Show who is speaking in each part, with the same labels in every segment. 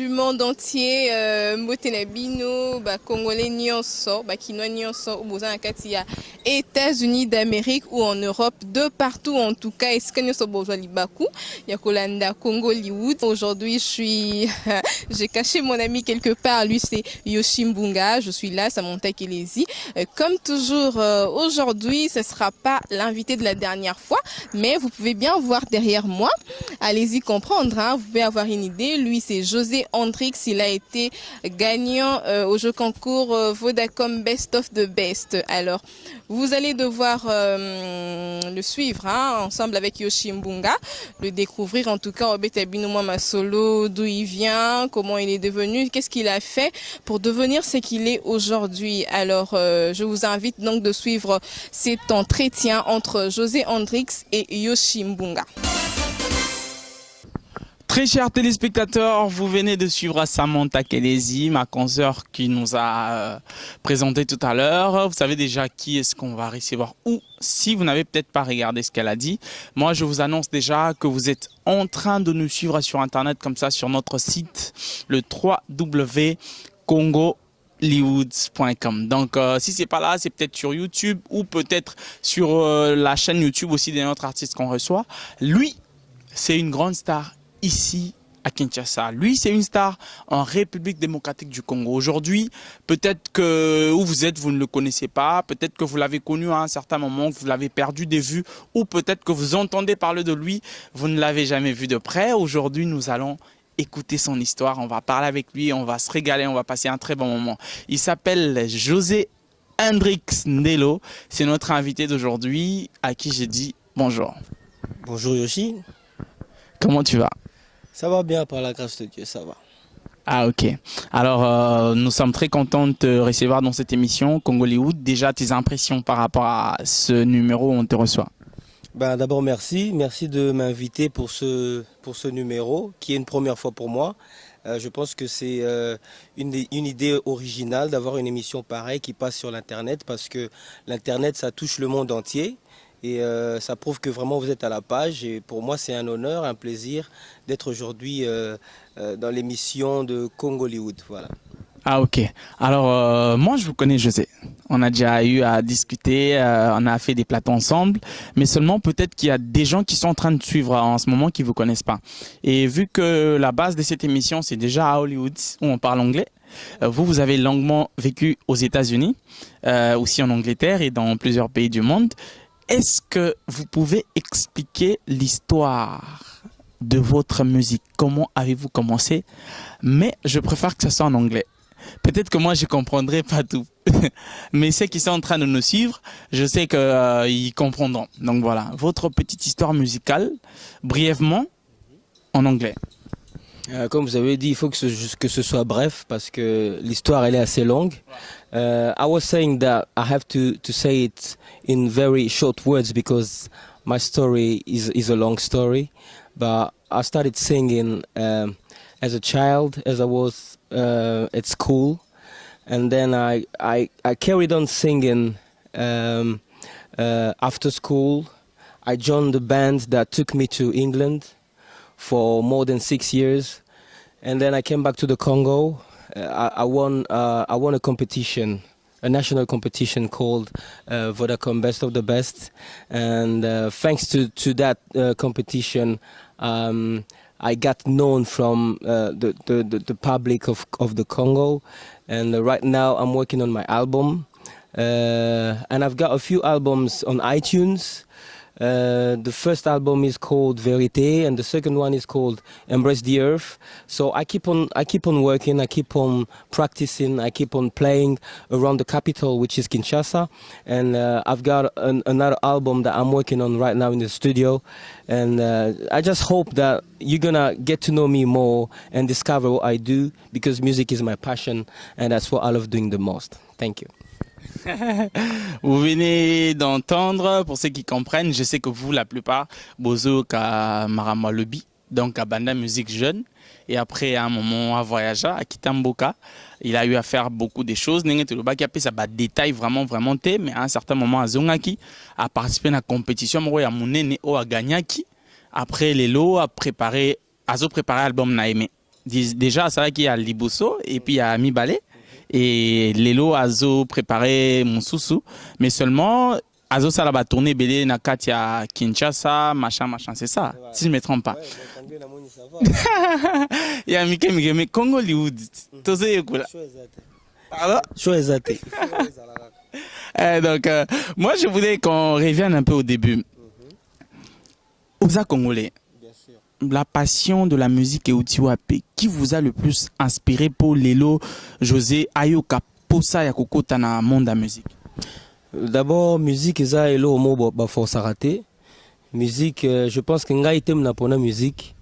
Speaker 1: du monde entier, Motenabino, Congolais nyonso, Kinois nyonso, Oboza Nakati, États-Unis d'Amérique ou en Europe, de partout en tout cas. Est-ce que nous sommes besoin Libaku, Yakolanda, Congo, Hollywood. Aujourd'hui, j'ai caché mon ami quelque part. Lui, c'est Yoshimbunga. Je suis là, Samantha Kelezi. Comme toujours, aujourd'hui, ce sera pas l'invité de la dernière fois, mais vous pouvez bien voir derrière moi. Allez-y comprendre, hein, vous pouvez avoir une idée. Lui, c'est José Hendrix. Il a été gagnant au jeu concours Vodacom Best of the Best. Alors, vous allez devoir le suivre ensemble avec Yoshimbunga, le découvrir en tout cas au Betabino Masolo, d'où il vient, comment il est devenu, qu'est-ce qu'il a fait pour devenir ce qu'il est aujourd'hui. Alors, je vous invite donc de suivre cet entretien entre José Hendrix et Yoshimbunga.
Speaker 2: Très chers téléspectateurs, vous venez de suivre Samantha Kelezi, ma consoeur qui nous a présenté tout à l'heure. Vous savez déjà qui est-ce qu'on va recevoir ou si vous n'avez peut-être pas regardé ce qu'elle a dit. Moi, je vous annonce déjà que vous êtes en train de nous suivre sur Internet comme ça sur notre site, le www.congo-hollywood.com. Donc, si c'est pas là, c'est peut-être sur YouTube ou peut-être sur la chaîne YouTube aussi de notre artiste qu'on reçoit. Lui, c'est une grande star ici à Kinshasa. Lui, c'est une star en République démocratique du Congo. Aujourd'hui, peut-être que où vous êtes, vous ne le connaissez pas. Peut-être que vous l'avez connu à un certain moment, que vous l'avez perdu des vues. Ou peut-être que vous entendez parler de lui, vous ne l'avez jamais vu de près. Aujourd'hui, nous allons écouter son histoire. On va parler avec lui, on va se régaler, on va passer un très bon moment. Il s'appelle José Hendrix Ndelo. C'est notre invité d'aujourd'hui à qui j'ai dit bonjour.
Speaker 3: Bonjour Yoshi.
Speaker 2: Comment tu vas?
Speaker 3: Ça va bien par la grâce de Dieu, ça va.
Speaker 2: Ah ok. Alors nous sommes très contents de te recevoir dans cette émission Congo Hollywood. Déjà tes impressions par rapport à ce numéro où on te reçoit.
Speaker 3: D'abord merci de m'inviter pour ce numéro qui est une première fois pour moi. Je pense que c'est une idée originale d'avoir une émission pareille qui passe sur l'internet parce que l'internet ça touche le monde entier. Et ça prouve que vraiment vous êtes à la page. Et pour moi, c'est un honneur, un plaisir d'être aujourd'hui dans l'émission de Congo Hollywood. Voilà.
Speaker 2: Ah ok. Alors moi, je vous connais, José. On a déjà eu à discuter, on a fait des plateaux ensemble. Mais seulement peut-être qu'il y a des gens qui sont en train de suivre en ce moment qui ne vous connaissent pas. Et vu que la base de cette émission, c'est déjà à Hollywood, où on parle anglais. Vous avez longuement vécu aux États-Unis, aussi en Angleterre et dans plusieurs pays du monde. Est-ce que vous pouvez expliquer l'histoire de votre musique? Comment avez-vous commencé? Mais je préfère que ce soit en anglais. Peut-être que moi, je ne comprendrai pas tout. Mais ceux qui sont en train de nous suivre, je sais qu'ils comprendront. Donc voilà, votre petite histoire musicale, brièvement, en anglais.
Speaker 3: Comme vous avez dit, il faut que ce soit bref parce que l'histoire elle est assez longue. I was saying that I have to say it in very short words because my story is a long story. But I started singing as a child, as I was at school, and then I carried on singing after school. I joined the band that took me to England for more than 6 years, and then I came back to the Congo. I won a competition, a national competition called Vodacom Best of the Best, and thanks to that competition, I got known from the public of the Congo, and right now I'm working on my album, and I've got a few albums on iTunes. The first album is called Vérité, and the second one is called Embrace the Earth. So I keep on working, I keep on practicing, I keep on playing around the capital, which is Kinshasa. And I've got another album that I'm working on right now in the studio. And I just hope that you're gonna get to know me more and discover what I do, because music is my passion, and that's what I love doing the most. Thank you.
Speaker 2: Vous venez d'entendre, pour ceux qui comprennent, je sais que vous, la plupart, Bozo ka Marama Lobby, donc à Banda Musique Jeune, et après à un moment à voyager à Kitamboka, il a eu à faire beaucoup de choses. Nengetoloba qui a ça détail vraiment té, mais à un certain moment à Zongaki a participé à la compétition, moi à Monene o a Gagnaki, après les lots a préparé l'album Naïmé. Déjà, c'est vrai qu'il y a Liboso et puis il y a Mibale. Et Lelo Azo préparé mon sous mais seulement Azo ça va tourner belé na Katia Kinshasa machin c'est ça si je me trompe pas. Il y a Mike mais Congo Hollywood tout ça est cool. Alors donc moi je voulais qu'on revienne un peu au début. Oza Congolais. La passion de la musique et Utiwape, qui vous a le plus inspiré pour Lelo José Ayoka Posa Yakokota na monde de la musique?
Speaker 3: D'abord, musique, ça est le mot force à rater. Musique, je pense que ngai item na pona musique.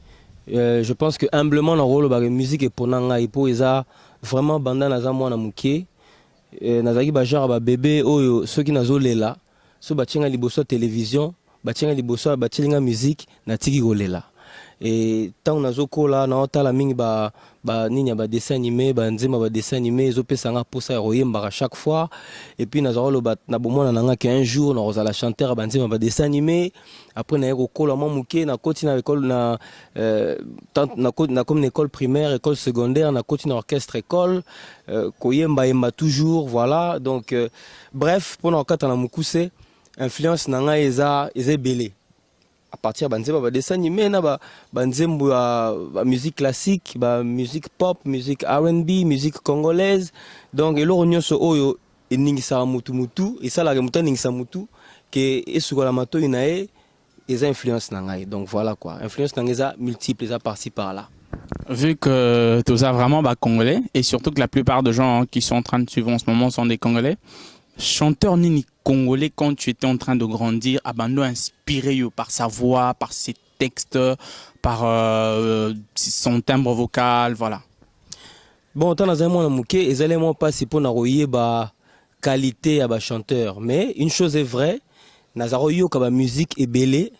Speaker 3: Je pense que humblement na rôle ba musique et pona ngai po eza vraiment banda na za mwana muke. Nazaki ba genre ba bébé oyo ceux qui nazo lela. So ba tinga liboso télévision, ba tinga liboso ba tinga musique na tiki golela. Et tant nazoko là na otala mingi ba nini ba dessin animé ba nzema ba dessin animé zo pesa nga posa royemba à chaque fois et puis nazalo ba na bomona nanga qu'un jour na rozala chanteur ba nzema ba dessin animé après na yeko kola mo muke na koti na école na na comme école primaire école secondaire na koti na orchestre école koyemba yemba toujours voilà donc bref pour na kata na mukuse influence nanga eza belé à partir de dessin animé na musique classique musique pop musique R&B musique congolaise donc elo nyonso oyo eningisa mutu et ça la mutu ningisa mutu que esukola mato inae eza influence na ngai donc voilà quoi influence na eza multiple eza par-ci par-là.
Speaker 2: Vu que tu as vraiment congolais et surtout que la plupart des gens qui sont en train de suivre en ce moment sont des Congolais, chanteur nini congolais quand tu étais en train de grandir, Abando inspiré par sa voix, par ses textes, par son timbre vocal, voilà.
Speaker 3: Bon, tant que moi muke, ezalemo pas si pour na ba qualité à ba chanteur, mais une chose est vraie, nazaroyo ka ba musique est belle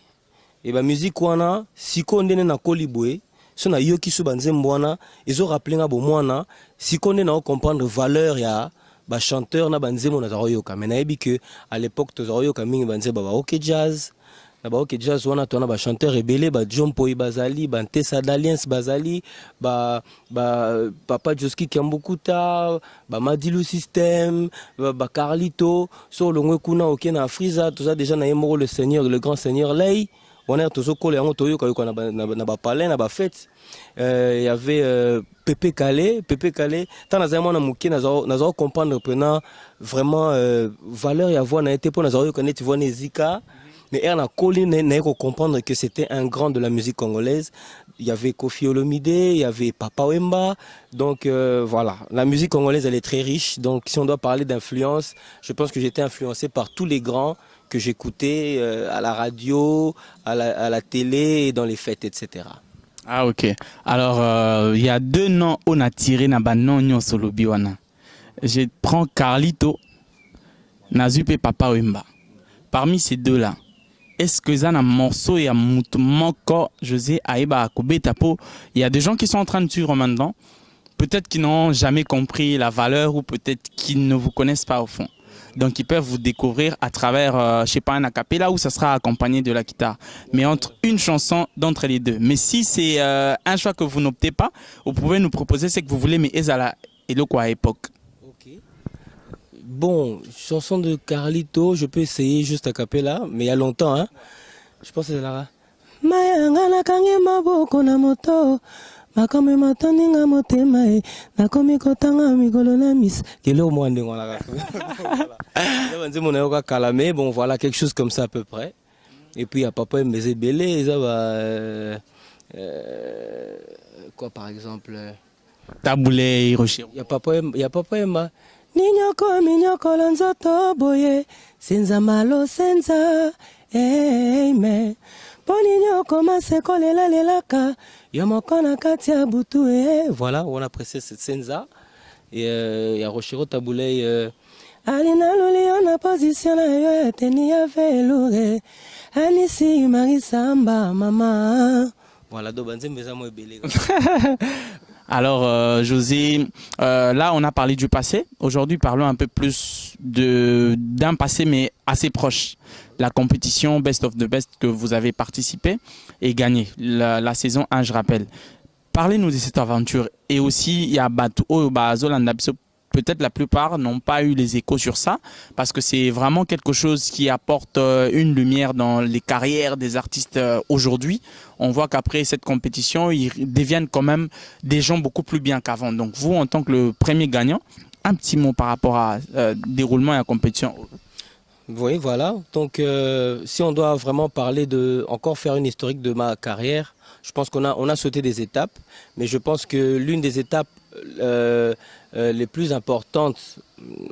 Speaker 3: et ba musique wana siko ndene na kolibwe, so na yoki su banzembo wana, ezo rappeler nga bo mwana, siko ndene na comprendre valeur ya ba chanteur na banzemo na zaroyoka mais nayebi que à l'époque to zaroyoka mingi banze ba OK jazz na ba OK jazz wana to na ba chanteur ebele ba John Poi bazali ba Ntesa d'Alliance bazali ba Papa Joski Kambukuta ba Madilu System ba Carlito so longwe kuna OK na Afriza tout ça déjà na yemo le seigneur le grand seigneur Lei on est tous au collé en toyo ko na ba palais na ba fête il y avait Pépé Calé tant nazamo na muki nazo comprendre prenant vraiment valeur ya voix na été pour nazo connaître voix nezika mais elle a collé na comprendre que c'était un grand de la musique congolaise. Il y avait Kofi Olomide, il y avait Papa Wemba donc voilà la musique congolaise elle est très riche donc si on doit parler d'influence je pense que j'étais influencé par tous les grands que j'écoutais à la radio, à la télé et dans les fêtes, etc.
Speaker 2: Ah ok. Alors il y a deux noms on a tiré na banon nyon solo biwana. Je prends Carlito, Nazupe Papa Wemba. Parmi ces deux-là, est-ce que ça un morceau et un moko José Aïba Kobetapo, il y a des gens qui sont en train de suivre maintenant, peut-être qu'ils n'ont jamais compris la valeur ou peut-être qu'ils ne vous connaissent pas au fond. Donc ils peuvent vous découvrir à travers, je sais pas, un acapella où ça sera accompagné de la guitare. Mais entre une chanson d'entre les deux. Mais si c'est un choix que vous n'optez pas, vous pouvez nous proposer ce que vous voulez, mais ezala et le quoi à époque.
Speaker 3: Ok. Bon, chanson de Carlito, je peux essayer juste acapella, mais il y a longtemps, hein. Je pense que c'est là. Mayangana kange maboko na moto. Makome matoninga motema e nakomi kotanga mikolo na mis kelo mwande ngona ka banze mona yoka kalamé bon voilà quelque chose comme ça à peu près et puis à papa mbeze belé ça va quoi par exemple
Speaker 2: Taboulé Hiroshiro
Speaker 3: il y a papa ma minyoko lanzoto boye senza malo senza amen Poninyo commence kolela lelaka yomokona katia butu voilà on apprécie cette senza et il y a Rochero Taboulé alina luli on a position na yo teni ya veloure anisi marisamba mama voilà do banze mbeza mo ebele.
Speaker 2: Alors José, là on a parlé du passé. Aujourd'hui parlons un peu plus d'un passé mais assez proche. La compétition Best of the Best que vous avez participé et gagné la saison 1 je rappelle. Parlez-nous de cette aventure. Et aussi, il y a Batu Zolanda Biso. Peut-être la plupart n'ont pas eu les échos sur ça, parce que c'est vraiment quelque chose qui apporte une lumière dans les carrières des artistes aujourd'hui. On voit qu'après cette compétition, ils deviennent quand même des gens beaucoup plus bien qu'avant. Donc vous, en tant que le premier gagnant, un petit mot par rapport à déroulement et à compétition.
Speaker 3: Oui, voilà. Donc, si on doit vraiment parler encore faire une historique de ma carrière, je pense on a sauté des étapes, mais je pense que l'une des étapes les plus importantes,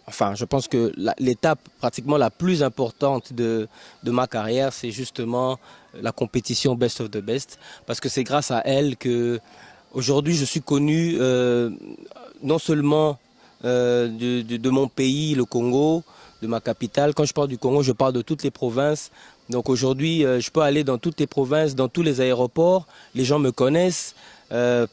Speaker 3: enfin, je pense que l'étape pratiquement la plus importante de ma carrière, c'est justement la compétition Best of the Best, parce que c'est grâce à elle que aujourd'hui je suis connu non seulement de mon pays, le Congo, de ma capitale. Quand je parle du Congo, je parle de toutes les provinces. Donc aujourd'hui, je peux aller dans toutes les provinces, dans tous les aéroports. Les gens me connaissent.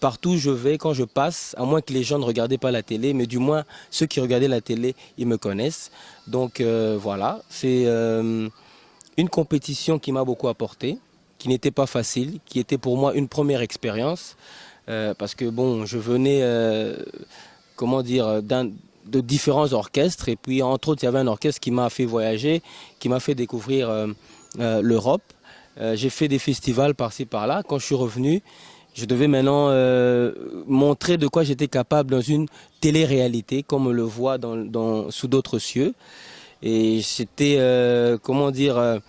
Speaker 3: Partout où je vais, quand je passe, à moins que les gens ne regardaient pas la télé, mais du moins ceux qui regardaient la télé, ils me connaissent. Donc voilà, c'est une compétition qui m'a beaucoup apporté, qui n'était pas facile, qui était pour moi une première expérience. Parce que bon, je venais, comment dire, de différents orchestres, et puis entre autres il y avait un orchestre qui m'a fait voyager, qui m'a fait découvrir l'Europe. J'ai fait des festivals par-ci par-là. Quand je suis revenu, je devais maintenant montrer de quoi j'étais capable dans une télé-réalité, comme on le voit sous d'autres cieux. Et c'était, comment dire,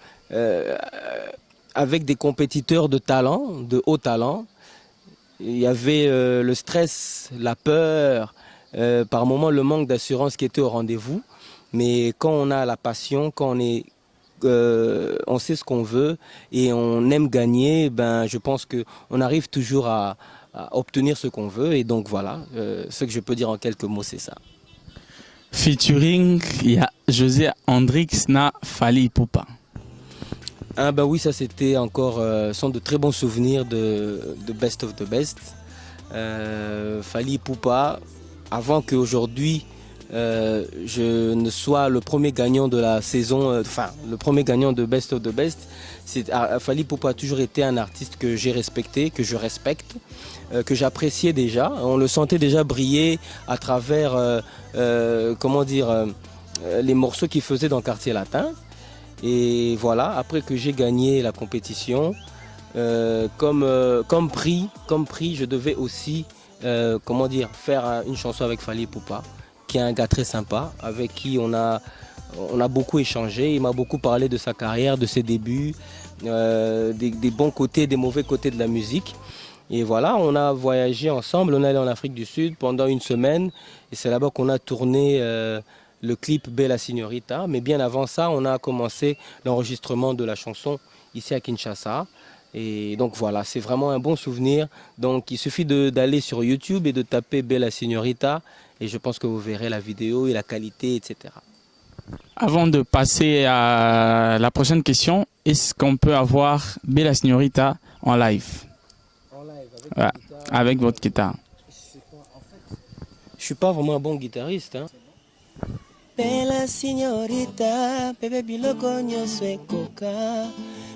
Speaker 3: avec des compétiteurs de talent, de haut talent. Il y avait le stress, la peur, par moments le manque d'assurance qui était au rendez-vous. Mais quand on a la passion, quand on sait ce qu'on veut et on aime gagner, ben, je pense qu'on arrive toujours à obtenir ce qu'on veut. Et donc voilà, ce que je peux dire en quelques mots, c'est ça.
Speaker 2: Featuring, il y a José Hendrix na Fally Ipupa.
Speaker 3: Ah ben oui, ça c'était encore, sont de très bons souvenirs de Best of the Best. Fally Ipupa, avant qu'aujourd'hui je ne sois le premier gagnant de la saison, enfin le premier gagnant de Best of the Best, Fally Ipupa a toujours été un artiste que j'ai respecté, que je respecte, que j'appréciais déjà. On le sentait déjà briller à travers, comment dire, les morceaux qu'il faisait dans Quartier Latin. Et voilà, après que j'ai gagné la compétition, comme prix, je devais aussi, comment dire, faire une chanson avec Fally Ipupa, qui est un gars très sympa, avec qui on a beaucoup échangé. Il m'a beaucoup parlé de sa carrière, de ses débuts, des bons côtés, des mauvais côtés de la musique. Et voilà, on a voyagé ensemble, on est allé en Afrique du Sud pendant une semaine, et c'est là-bas qu'on a tourné le clip Bella Signorita. Mais bien avant ça, on a commencé l'enregistrement de la chanson ici à Kinshasa. Et donc voilà, c'est vraiment un bon souvenir. Donc il suffit d'aller sur YouTube et de taper Bella Signorita, et je pense que vous verrez la vidéo et la qualité, etc.
Speaker 2: Avant de passer à la prochaine question, est-ce qu'on peut avoir Bella Signorita en live?
Speaker 3: En live, avec,
Speaker 2: ouais, avec votre guitare.
Speaker 3: Je suis pas vraiment un bon guitariste, hein. Bella signorita, bébé biloko nyonso ekoka.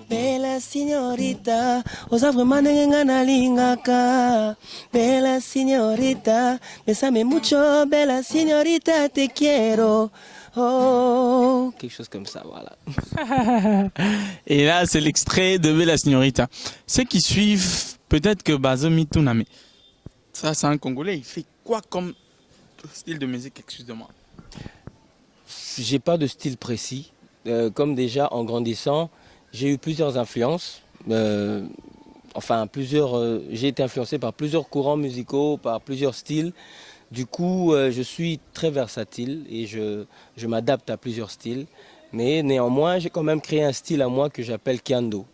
Speaker 3: Bella signorita, oza vraiment ndenge nga nalingaka. Bella signorita, besame mucho, bella signorita, te quiero. Oh, quelque chose comme ça, voilà.
Speaker 2: Et là, c'est l'extrait de Bella Signorita. Ceux qui suivent, peut-être que Bazomi Touname, ça c'est un Congolais, il fait quoi comme style de musique, excusez-moi?
Speaker 3: J'ai pas de style précis. Comme déjà en grandissant, j'ai eu plusieurs influences. J'ai été influencé par plusieurs courants musicaux, par plusieurs styles. Du coup, je suis très versatile et je m'adapte à plusieurs styles. Mais néanmoins, j'ai quand même créé un style à moi que j'appelle Kiando,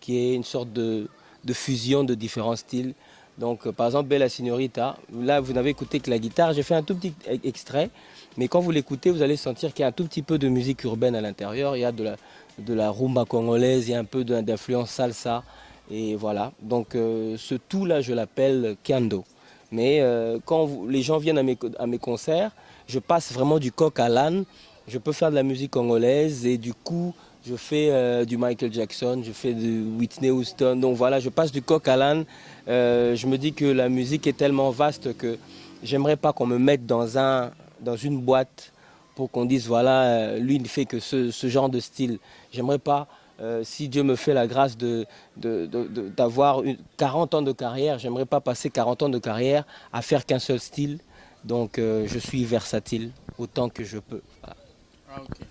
Speaker 3: qui est une sorte de fusion de différents styles. Donc, par exemple, Bella Signorita, là, vous n'avez écouté que la guitare. J'ai fait un tout petit extrait, mais quand vous l'écoutez, vous allez sentir qu'il y a un tout petit peu de musique urbaine à l'intérieur. Il y a de la rumba congolaise, il y a un peu d'influence salsa. Et voilà, donc ce tout-là, je l'appelle Kiando. Mais quand les gens viennent à mes concerts, je passe vraiment du coq à l'âne. Je peux faire de la musique congolaise et du coup, je fais du Michael Jackson, je fais du Whitney Houston. Donc voilà, je passe du coq à l'âne. Je me dis que la musique est tellement vaste que j'aimerais pas qu'on me mette dans une boîte pour qu'on dise voilà, lui il ne fait que ce genre de style. J'aimerais pas, si Dieu me fait la grâce d'avoir 40 ans de carrière, j'aimerais pas passer 40 ans de carrière à faire qu'un seul style. Donc je suis versatile autant que je peux. Voilà.
Speaker 2: Ah, okay.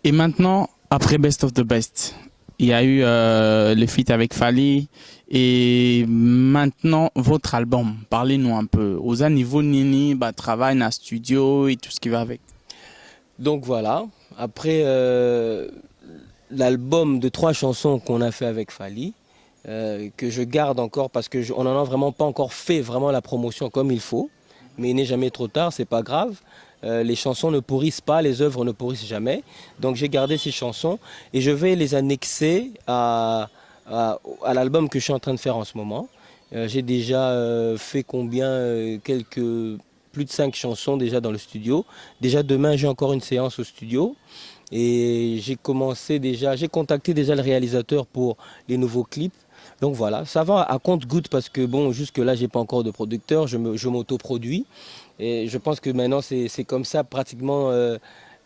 Speaker 2: Et maintenant, après Best of the Best, il y a eu le feat avec Fally. Et maintenant, votre album, parlez-nous un peu. Aux niveau Nini, bah, travail dans le studio et tout ce qui va avec.
Speaker 3: Donc voilà, après l'album de 3 chansons qu'on a fait avec Fally, que je garde encore parce qu'on n'en a vraiment pas encore fait vraiment la promotion comme il faut. Mais il n'est jamais trop tard, c'est pas grave. Les chansons ne pourrissent pas, les œuvres ne pourrissent jamais. Donc j'ai gardé ces chansons et je vais les annexer à l'album que je suis en train de faire en ce moment. J'ai déjà fait plus de 5 chansons déjà dans le studio. Déjà demain j'ai encore une séance au studio. Et j'ai contacté déjà le réalisateur pour les nouveaux clips. Donc voilà, ça va à compte-gouttes parce que bon, jusque là j'ai pas encore de producteur, je m'autoproduis. Et je pense que maintenant c'est comme ça pratiquement,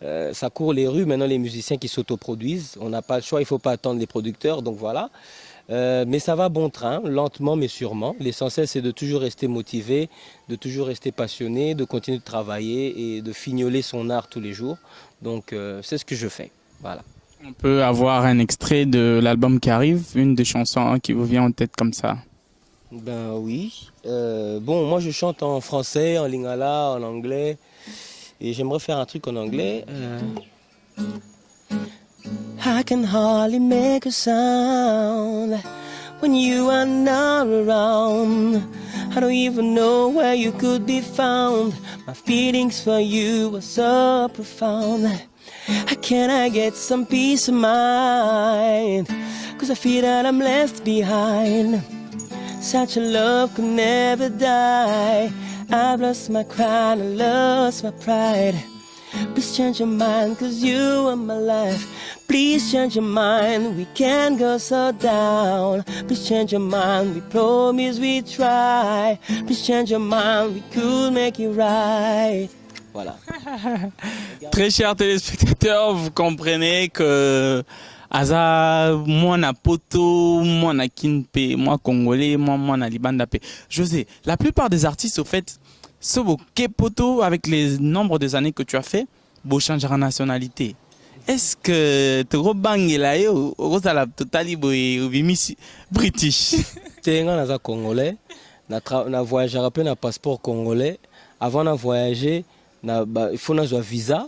Speaker 3: ça court les rues, maintenant les musiciens qui s'autoproduisent. On n'a pas le choix, il ne faut pas attendre les producteurs, donc voilà. Mais ça va bon train, lentement mais sûrement. L'essentiel c'est de toujours rester motivé, de toujours rester passionné, de continuer de travailler et de fignoler son art tous les jours. Donc c'est ce que je fais, voilà.
Speaker 2: On peut avoir un extrait de l'album qui arrive, une des chansons qui vous vient en tête comme ça.
Speaker 3: Ben oui. Bon, moi je chante en français, en lingala, en anglais. Et j'aimerais faire un truc en anglais. I can hardly make a sound when you are not around. I don't even know where you could be found. My feelings for you are so profound. How can I get some peace of mind? 'Cause I feel that I'm left behind. Such a love could never die. I've lost my crown, I lost my pride. Please change your mind, 'cause you are my life. Please change your mind, we can't go so down. Please change your mind, we promise we try. Please change your mind, we could make it right. Voilà.
Speaker 2: Très chers téléspectateurs, vous comprenez que Aza, moi na poto, moi na kinpe, moi congolais, moi na libanda pe. José, la plupart des artistes au fait, ce que poto avec les nombres des années que tu as fait, beau changer en nationalité. Est-ce que tu rebangela yo rosala totali boy British?
Speaker 3: T'es un congolais, na voyagé un peu na passeport congolais. Avant de voyager, il faut un visa.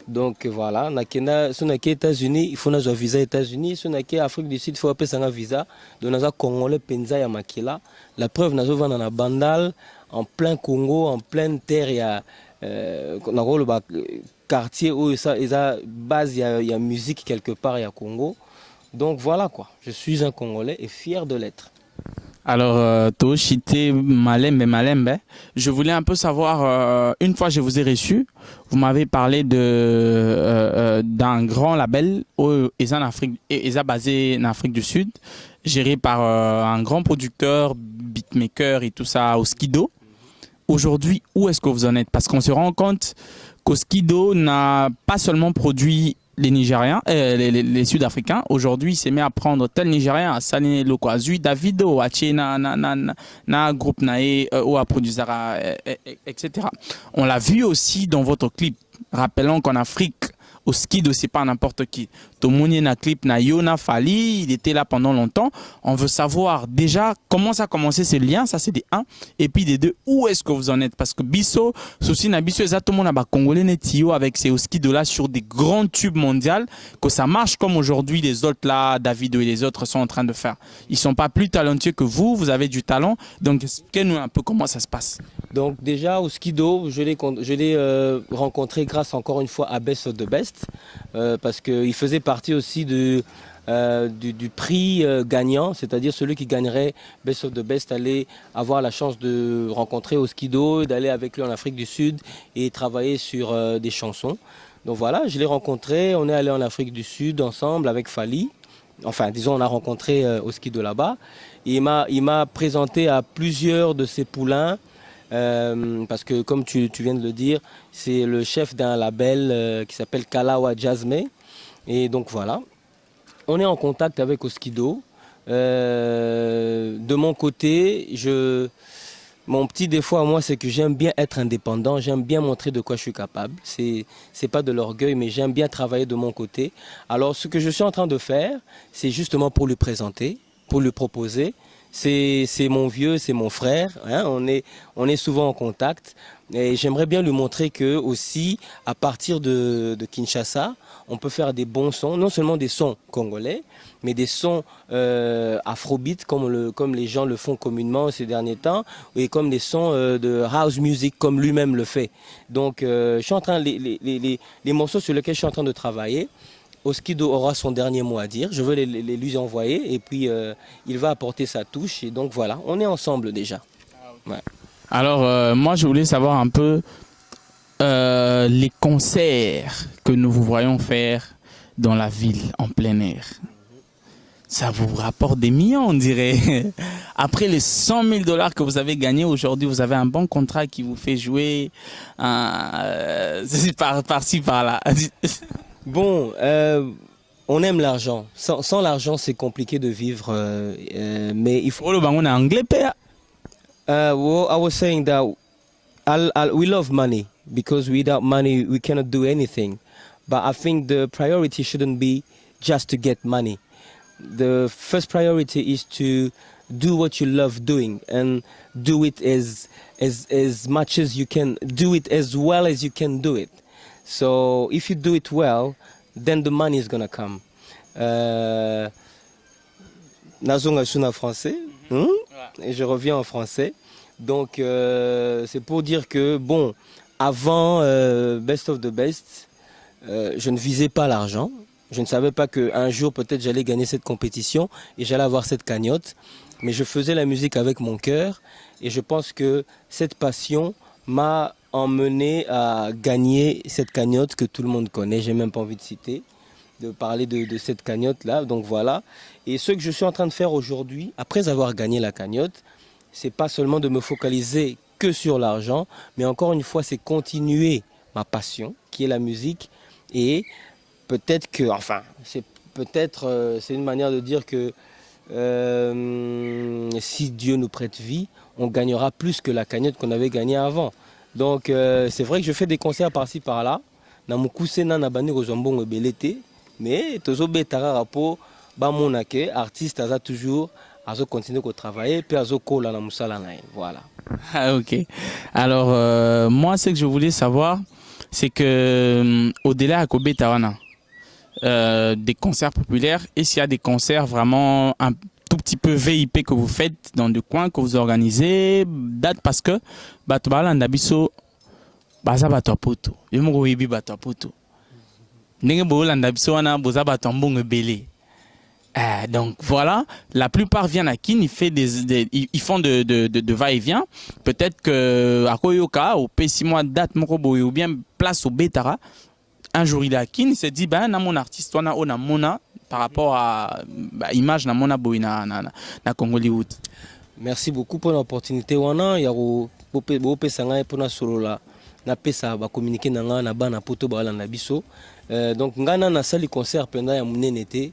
Speaker 3: Donc voilà, si on est aux États-Unis, il faut un visa aux États-Unis. Si on est en Afrique du Sud, il faut un visa. Donc on a congolais penza ya makila. La preuve, on a dans Bandal, en plein Congo, en pleine terre, il y a le quartier où il y a base, il y a musique quelque part, il y a Congo. Donc voilà quoi, je suis un Congolais et fier de l'être.
Speaker 2: Alors, Toshite Malembe, je voulais un peu savoir, une fois je vous ai reçu, vous m'avez parlé d'un grand label basé en Afrique du Sud, géré par un grand producteur, beatmaker et tout ça, au Skido. Aujourd'hui, où est-ce que vous en êtes? Parce qu'on se rend compte qu'au Skido n'a pas seulement produit les Nigériens, les Sud-Africains. Aujourd'hui, il s'est mis à prendre tel Nigérien, à Saline Loko, à Zui Davido, à Tchena, na groupe Nae, ou à Produzara, etc. On l'a vu aussi dans votre clip. Rappelons qu'en Afrique, au Skido, c'est pas n'importe qui. Tomoni na clip na Yona Fally, il était là pendant longtemps. On veut savoir déjà comment ça a commencé ce lien, ça c'est des 1. Et puis des 2, où est-ce que vous en êtes? Parce que Bisso, souci na Bisso, exactement na ba Congolais netio avec ces Skido là sur des grands tubes mondiaux, que ça marche comme aujourd'hui les autres là, Davido et les autres sont en train de faire. Ils sont pas plus talentueux que vous avez du talent. Donc expliquez-nous un peu comment ça se passe.
Speaker 3: Donc déjà au Skido, je l'ai rencontré grâce encore une fois à Best of the Best, parce qu'il faisait partie aussi du prix gagnant, c'est-à-dire celui qui gagnerait Best of the Best allait avoir la chance de rencontrer au Skido, d'aller avec lui en Afrique du Sud et travailler sur des chansons. Donc voilà, je l'ai rencontré, on est allé en Afrique du Sud ensemble avec Fali. Enfin, disons, on a rencontré au ski de là-bas. Il m'a présenté à plusieurs de ses poulains, parce que comme tu viens de le dire, c'est le chef d'un label qui s'appelle Kalawa Jasme. Et donc voilà, on est en contact avec Oskido. De mon côté, mon petit défaut à moi, c'est que j'aime bien être indépendant, j'aime bien montrer de quoi je suis capable. C'est pas de l'orgueil, mais j'aime bien travailler de mon côté. Alors, ce que je suis en train de faire, c'est justement pour lui présenter, pour lui proposer. C'est mon vieux, c'est mon frère, hein, on est souvent en contact. Et j'aimerais bien lui montrer que aussi, à partir de Kinshasa, on peut faire des bons sons, non seulement des sons congolais, mais des sons afrobeat comme les gens le font communément ces derniers temps, et comme des sons de house music comme lui-même le fait. Donc, je suis en train les morceaux sur lesquels je suis en train de travailler. Oskido aura son dernier mot à dire. Je veux les lui envoyer et puis il va apporter sa touche. Et donc voilà, on est ensemble déjà. Ouais.
Speaker 2: Alors, moi, je voulais savoir un peu les concerts que nous vous voyons faire dans la ville, en plein air. Ça vous rapporte des millions, on dirait. Après les 100 000 $ que vous avez gagnés aujourd'hui, vous avez un bon contrat qui vous fait jouer par-ci, par-là.
Speaker 3: Bon, on aime l'argent. Sans l'argent, c'est compliqué de vivre. Mais il faut...
Speaker 2: Oh, le bangon anglais, père.
Speaker 3: Well, I was saying that we love money because without money we cannot do anything. But I think the priority shouldn't be just to get money. The first priority is to do what you love doing and do it as much as you can, do it as well as you can do it. So if you do it well, then the money is gonna come. Nazonga Shuna français, et je reviens en français. Donc c'est pour dire que bon, avant Best of the Best, je ne visais pas l'argent. Je ne savais pas qu'un jour peut-être j'allais gagner cette compétition et j'allais avoir cette cagnotte. Mais je faisais la musique avec mon cœur et je pense que cette passion m'a emmené à gagner cette cagnotte que tout le monde connaît. J'ai même pas envie de citer, de parler de cette cagnotte-là. Donc voilà. Et ce que je suis en train de faire aujourd'hui, après avoir gagné la cagnotte, c'est pas seulement de me focaliser que sur l'argent, mais encore une fois, c'est continuer ma passion, qui est la musique. Et peut-être que, enfin, c'est une manière de dire que si Dieu nous prête vie, on gagnera plus que la cagnotte qu'on avait gagnée avant. Donc c'est vrai que je fais des concerts par-ci par-là. Na mukuse na bani kozambongo belete, mais tozo betara rapo ba monake artiste aza toujours azo continuer à travailler puis azo kola na musala na. Voilà.
Speaker 2: Ah, ok. Alors moi ce que je voulais savoir c'est que au-delà à Kobe Tawana, des concerts populaires, et s'il y a des concerts vraiment un tout petit peu VIP que vous faites dans des coins que vous organisez, date parce que batobala ndabiso baza batopoto, yemo wibi batopoto. Ndenge bola ndabiso wana boza batambongo belé. Donc voilà, la plupart viennent à Kin, ils font de va-et-vient. Peut-être que à Koyoka, au P6 date moko ou bien place au Betara, un jour il est à Kin, il se dit ben na mon artiste wana ona mona par rapport à image na mona boy na Congollywood.
Speaker 3: Merci beaucoup pour l'opportunité wana ya bo pesa ngai pona solo la na pesa ba communiquer na nga na bana poto ba la na biso. Donc ngana na sali concert pendant ya munene té.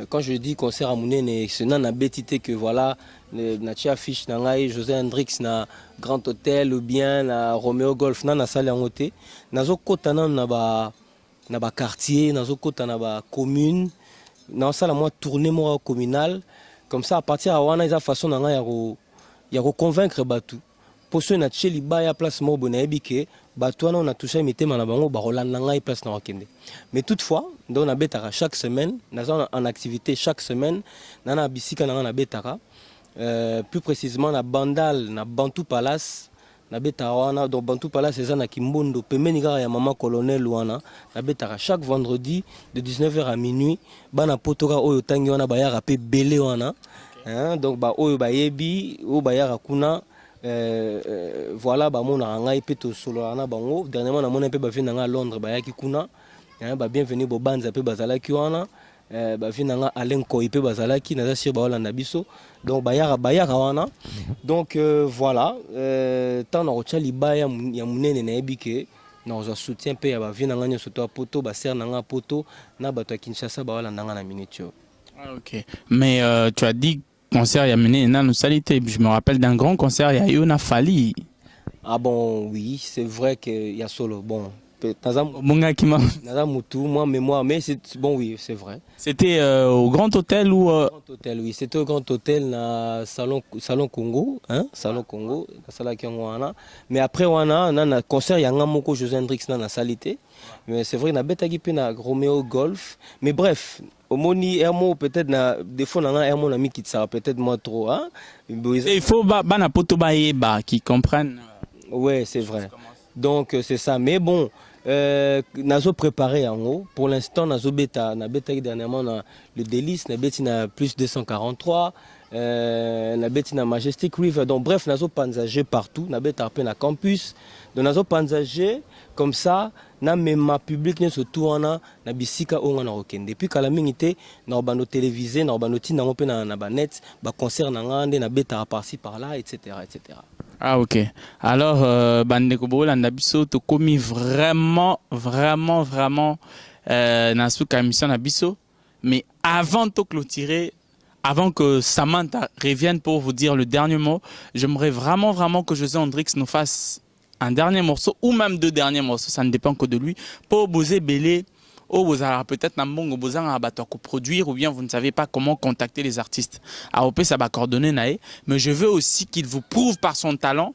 Speaker 3: Quand je dis concert à Mounene, c'est na betité que voilà, na tia affiche na ngai José Hendrix na Grand Hôtel ou bien na Romeo Golf na salle en hôtel, nazo kota na ba quartier, nazo kota na ba commune, na sala moi tourner moi communal, comme ça à partir à wana isa façon na ngai ya ko convaincre batu. Pour ceux na tcheli ba ya place mo bona ebike batu wana on a touché mitema na bango ba rolanda ngai place na wakende. Mais toutefois, on a betara chaque semaine, nous sommes en activité chaque semaine, nous avons bisika na betara, plus précisément na Bandal, na Bantou Palace, na betara wana, donc Bantou Palace c'est na Kimbondo, pemeniga ya maman colonel wana, na betara chaque vendredi de 19h à minuit, bana potoka oyo tangi wana ba ya rapé belé wana, hein, donc ba oyo ba yebi, o ba ya kuna Voilà, bah mon nanga ipeto solo ana bango. Dernièrement, na mon un peu bavi nanga à Londres, bah yaki kuna. Bah bienvenue bo banza pe bazala kiwana. Bavi nanga Alain Koy pe bazala ki naza sur ba Hollanda biso. Donc bayara wana. Donc voilà, tant na rocha libaya ya munene na ebike. Na oza soutien pe ya bavi nanga nyoso to poto ba ser nanga poto na bato ya Kinshasa ba Hollanda na minute.
Speaker 2: Ah, ok. Mais tu as dit concert, il y a mené une annualité. Je me rappelle d'un grand concert, il y a eu une Fali.
Speaker 3: Ah bon, oui, c'est vrai qu'il y a solo. Bon, moi, mémoire, mais c'est bon, oui, c'est vrai.
Speaker 2: C'était au Grand Hôtel ou
Speaker 3: Grand Hôtel, oui, c'était au Grand Hôtel, na salon Congo, hein, salon Congo, sala Kiangwana. Mais après, on a un concert, il y a un moko José Hendrix dans la salité. Mais c'est vrai, na betagi pe na Romeo Golf. Mais bref, au moni Hermo peut-être na des fois na Hermo na mi kitsa peut-être moi trop, hein.
Speaker 2: Il faut bana poto ba qui comprennent.
Speaker 3: Ouais, c'est vrai. Donc c'est ça. Mais bon, nazo préparé en haut. Pour l'instant, nazo beta, na beta dernièrement na le délice, na beti na plus 243, na beti na Majestic River. Donc bref, nazo panzager partout, na beta pe na campus. Donc nazo panzager comme ça, na même public ne surtout na bisika onga na rokende. Depuis kala mingité na bano télévisé, na bano ti na ngope na banet, ba concert na ngande na beta par-ci par-là, etc., etc.
Speaker 2: Ah ok. Alors, Bandeko Bolanda biso to komi vraiment na souka émission na biso. Mais avant de clôturer, avant que Samantha revienne pour vous dire le dernier mot, j'aimerais vraiment que José Hendrix nous fasse un dernier morceau ou même deux derniers morceaux, ça ne dépend que de lui, pour Bosé Belé. Oh, vous avez peut-être un bon besoin à produire ou bien vous ne savez pas comment contacter les artistes. AOP, ça va coordonner naé, mais je veux aussi qu'il vous prouve par son talent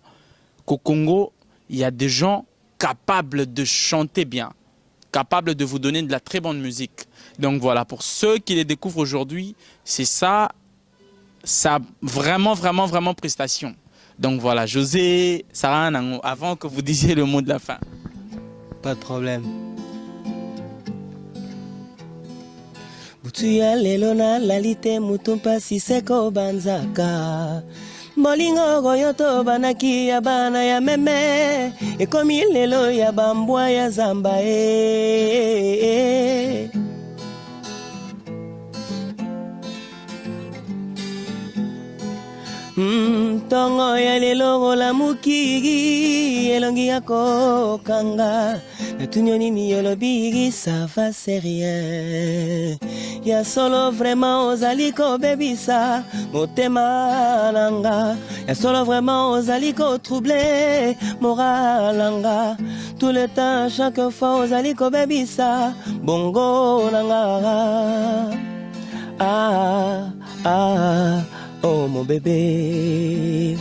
Speaker 2: qu'au Congo, il y a des gens capables de chanter bien, capables de vous donner de la très bonne musique. Donc voilà, pour ceux qui les découvrent aujourd'hui, c'est ça vraiment prestation. Donc voilà, José, Sarah, avant que vous disiez le mot de la fin.
Speaker 3: Pas de problème. Butu ya lelo na lalite mutumpa siseko banzaka Molingo goyoto banaki ya bana ya meme Ekomi lelo ya bambwa ya zamba Tongo ya lelo la mukigi elongi ya kokanga Natunyoni ni yolobigi ça va c'est rien Ya solo vraiment ozaliko bebisa motema nanga Ya solo vraiment ozaliko troublé moralanga Tout le temps chaque fois ozaliko bebisa bongo nanga Oh mon bébé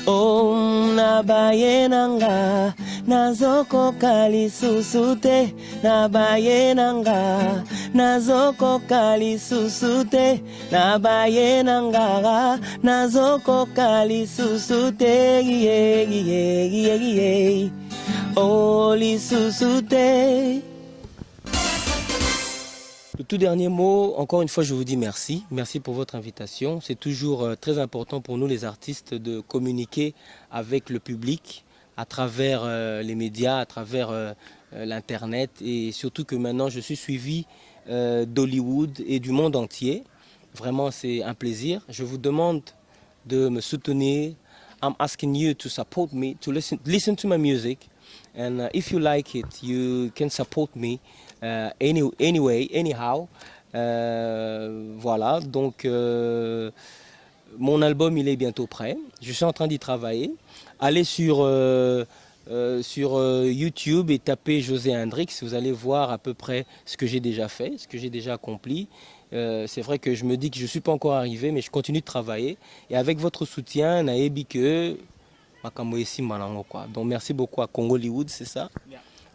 Speaker 3: Oh nabaye nanga Nazoko kali susute Nabaye nanga Nazoko kali susute Nabaye nanga Nazoko kali susute Oh li susute. Le tout dernier mot, encore une fois, je vous dis merci. Merci pour votre invitation. C'est toujours très important pour nous, les artistes, de communiquer avec le public à travers les médias, à travers l'Internet. Et surtout que maintenant, je suis suivi d'Hollywood et du monde entier. Vraiment, c'est un plaisir. Je vous demande de me soutenir. I'm asking you to support me, to listen to my music. And if you like it, you can support me. Anyway, anyhow, voilà, donc mon album il est bientôt prêt, je suis en train d'y travailler. Allez sur YouTube et tapez José Hendrix, vous allez voir à peu près ce que j'ai déjà fait, ce que j'ai déjà accompli. C'est vrai que je me dis que je ne suis pas encore arrivé, mais je continue de travailler. Et avec votre soutien, naebi que donc merci beaucoup à Congo Hollywood, c'est ça?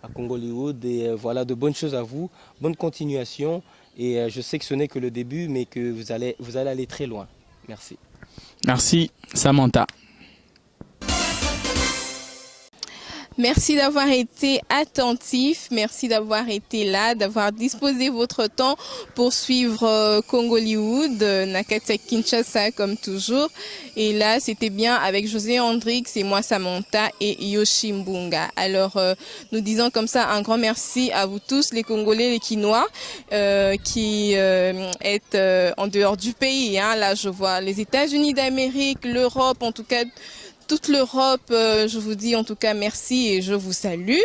Speaker 3: À Congo Hollywood et voilà, de bonnes choses à vous, bonne continuation et je sais que ce n'est que le début mais que vous allez aller très loin. Merci.
Speaker 2: Merci Samantha.
Speaker 1: Merci d'avoir été attentif, merci d'avoir été là, d'avoir disposé votre temps pour suivre Congoliwood, Nakata Kinshasa comme toujours. Et là, c'était bien avec José Hendrix et moi Samantha et Yoshi Mbunga. Alors, nous disons comme ça un grand merci à vous tous, les Congolais, les Quinois, qui êtes en dehors du pays. Hein. Là, je vois les États-Unis d'Amérique, l'Europe, en tout cas, toute l'Europe, je vous dis en tout cas merci et je vous salue.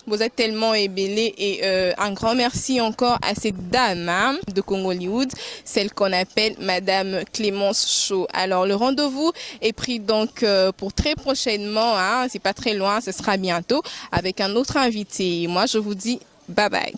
Speaker 1: Vous êtes tellement ébélés et un grand merci encore à cette dame hein, de Congoliwood, celle qu'on appelle Madame Clémence Chaud. Alors le rendez-vous est pris donc pour très prochainement, hein, c'est pas très loin, ce sera bientôt avec un autre invité. Moi je vous dis bye bye.